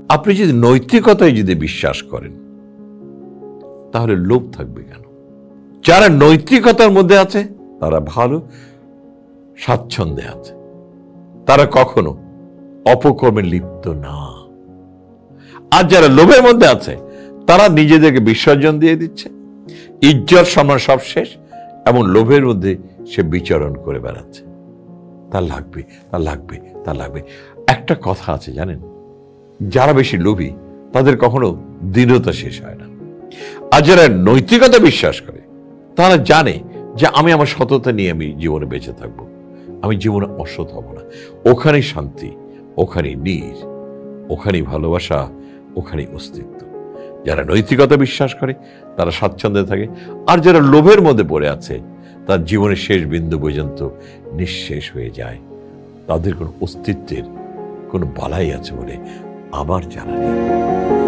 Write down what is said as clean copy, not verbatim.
আপনি যদি নৈতিকতায় যদি বিশ্বাস করেন তাহলে লোভ থাকবে কেন? যারা নৈতিকতার মধ্যে আছে তারা ভালো স্বাচ্ছন্দ্যে আছে, তারা কখনো অপকর্মে লিপ্ত না। আর যারা লোভের মধ্যে আছে তারা নিজেদেরকে বিসর্জন দিয়ে দিচ্ছে, ইজ্জত সম্মান সব শেষ, এমন লোভের মধ্যে সে বিচরণ করে বেড়াচ্ছে। তার লাগবে, তার লাগবে, তার লাগবে। একটা কথা আছে জানেন, যারা বেশি লোভী তাদের কখনো দৃঢ়তা শেষ হয় না। আর যারা নৈতিকতা বিশ্বাস করে তারা জানে যে আমি আমার সততা নিয়ে আমি জীবনে বেঁচে থাকবো, আমি জীবনে অসৎ হব না। ওখানেই শান্তি, ওখানেই নীর, ওখানেই ভালোবাসা, ওখানেই অস্তিত্ব। যারা নৈতিকতা বিশ্বাস করে তারা স্বাচ্ছন্দ্যে থাকে। আর যারা লোভের মধ্যে পড়ে আছে তার জীবনের শেষ বিন্দু পর্যন্ত নিঃশেষ হয়ে যায়। তাদের কোনো অস্তিত্বের কোনো বালাই আছে বলে আমার জানা নেই।